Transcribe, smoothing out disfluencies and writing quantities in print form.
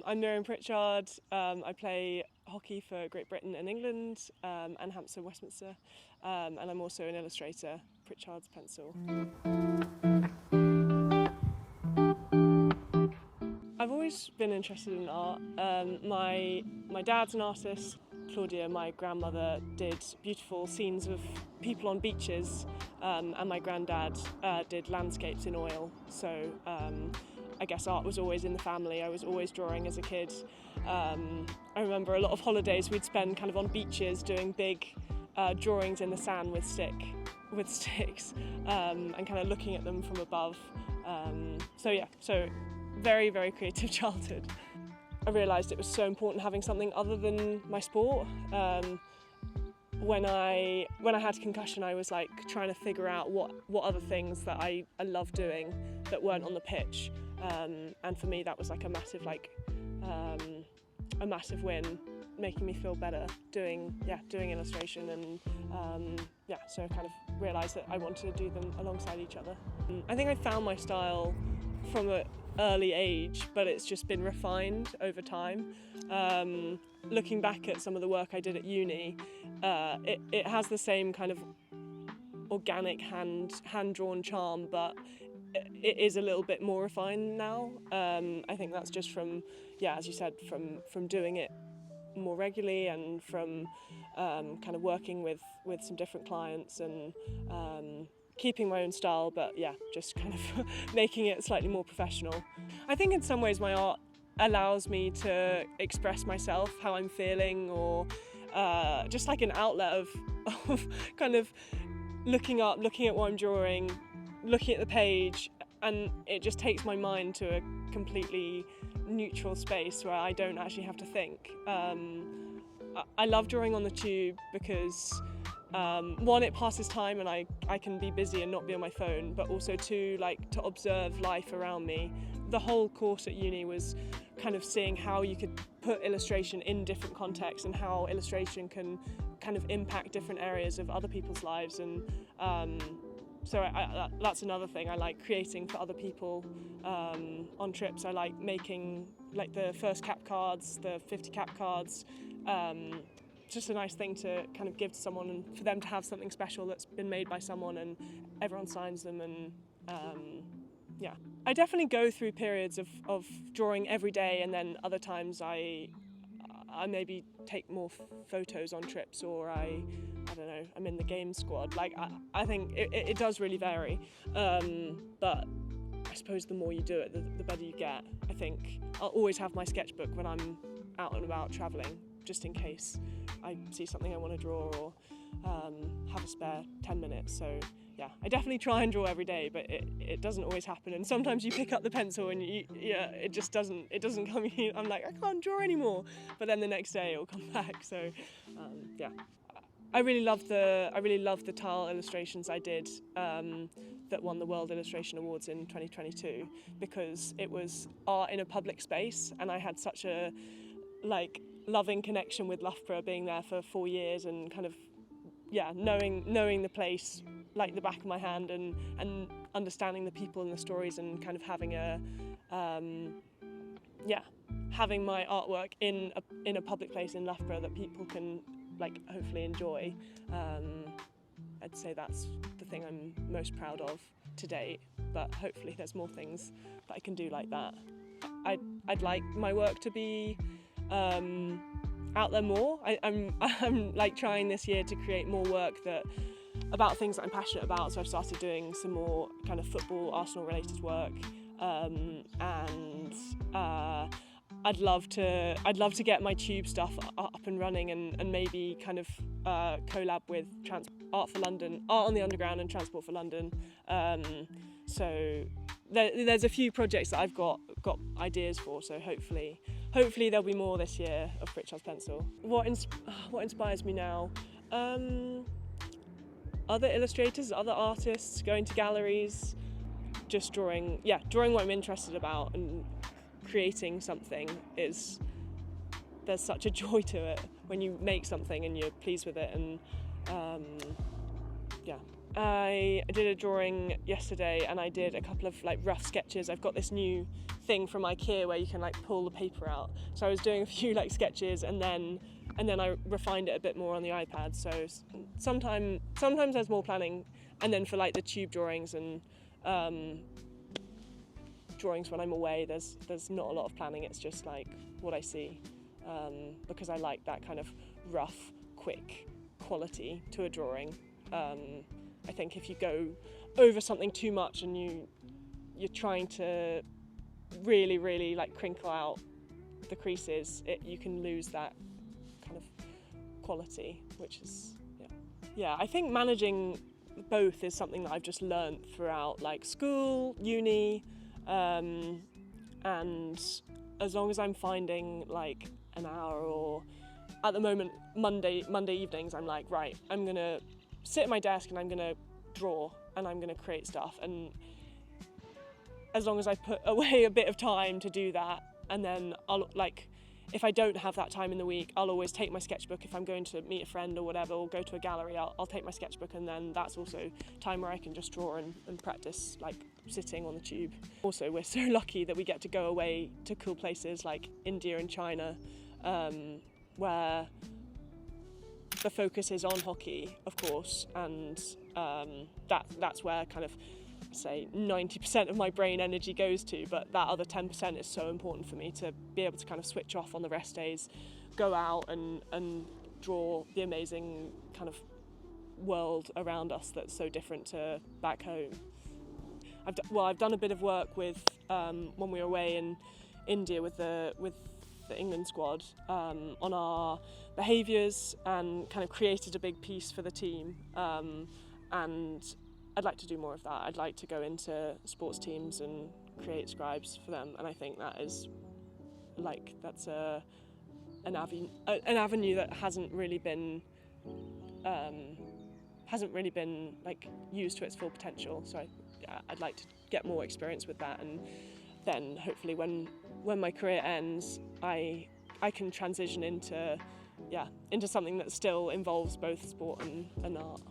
I'm Miriam Pritchard. I play hockey for Great Britain and England and Hampshire, Westminster, and I'm also an illustrator, Pritchard's pencil. I've always been interested in art. My dad's an artist. Claudia, my grandmother, did beautiful scenes of people on beaches, and my granddad did landscapes in oil. So I guess art was always in the family. I was always drawing as a kid. I remember a lot of holidays we'd spend kind of on beaches doing big drawings in the sand with sticks, and kind of looking at them from above. So very, very creative childhood. I realised it was so important having something other than my sport. When I had concussion, I was like trying to figure out what other things that I love doing that weren't on the pitch, and for me that was like a massive win, making me feel better doing illustration, and so I kind of realised that I wanted to do them alongside each other. I think I found my style from an early age, but it's just been refined over time. Looking back at some of the work I did at uni, it has the same kind of organic hand-drawn charm, but it is a little bit more refined now. I think that's just from, as you said, from doing it more regularly and from kind of working with some different clients and keeping my own style, but just kind of making it slightly more professional. I think in some ways my art allows me to express myself, how I'm feeling, or just like an outlet of kind of looking up, looking at what I'm drawing, looking at the page, and it just takes my mind to a completely neutral space where I don't actually have to think. I love drawing on the tube because one, it passes time and I can be busy and not be on my phone, but also two, like to observe life around me. The whole course at uni was kind of seeing how you could put illustration in different contexts and how illustration can kind of impact different areas of other people's lives, and so that's another thing. I like creating for other people on trips. I like making like the first cap cards, the 50 cap cards. Just a nice thing to kind of give to someone and for them to have something special that's been made by someone and everyone signs them, and I definitely go through periods of drawing every day, and then other times I maybe take more photos on trips, or I don't know, I'm in the game squad. Like I think it does really vary, but I suppose the more you do it, the better you get. I think I'll always have my sketchbook when I'm out and about travelling, just in case I see something I want to draw or have a spare 10 minutes. So I definitely try and draw every day, but it doesn't always happen. And sometimes you pick up the pencil and it just doesn't come. I'm like, I can't draw anymore. But then the next day it'll come back. So I really love the tile illustrations I did that won the World Illustration Awards in 2022, because it was art in a public space, and I had such a loving connection with Loughborough, being there for 4 years and kind of knowing the place like the back of my hand, and understanding the people and the stories, and kind of having having my artwork in a public place in Loughborough that people can hopefully enjoy. I'd say that's the thing I'm most proud of to date, but hopefully there's more things that I can do like that. I'd like my work to be out there more. I'm like trying this year to create more work about things that I'm passionate about. So I've started doing some more kind of football, Arsenal related work, and I'd love to get my tube stuff up and running, and maybe kind of collab with Art on the Underground and Transport for London. So there's a few projects that I've got ideas for. So hopefully there'll be more this year of Pritchard's pencil. What inspires me now? Other illustrators, other artists, going to galleries, just drawing what I'm interested about, and creating something there's such a joy to it when you make something and you're pleased with it. And I did a drawing yesterday, and I did a couple of rough sketches. I've got this new thing from IKEA where you can like pull the paper out. So I was doing a few like sketches, and then I refined it a bit more on the iPad. So sometimes there's more planning, and then for like the tube drawings and drawings when I'm away, there's not a lot of planning. It's just like what I see, because I like that kind of rough, quick quality to a drawing. I think if you go over something too much and you're trying to really like crinkle out the creases, you can lose that kind of quality, which is yeah. I think managing both is something that I've just learned throughout like school, uni, and as long as I'm finding like an hour, or at the moment Monday evenings, I'm like, right, I'm gonna sit at my desk and I'm gonna draw and I'm gonna create stuff, and as long as I put away a bit of time to do that, and then I'll like, if I don't have that time in the week, I'll always take my sketchbook. If I'm going to meet a friend or whatever, or go to a gallery, I'll take my sketchbook, and then that's also time where I can just draw and practice, like sitting on the tube. Also, we're so lucky that we get to go away to cool places like India and China, where the focus is on hockey, of course, and that's where kind of, say, 90% of my brain energy goes to, but that other 10% is so important for me to be able to kind of switch off on the rest days, go out and draw the amazing kind of world around us that's so different to back home. I've done a bit of work with when we were away in India with the England squad on our behaviours, and kind of created a big piece for the team, and I'd like to do more of that. I'd like to go into sports teams and create scribes for them, and I think that's an avenue that hasn't really been like used to its full potential. So I'd like to get more experience with that, and then hopefully when my career ends, I can transition into something that still involves both sport and art.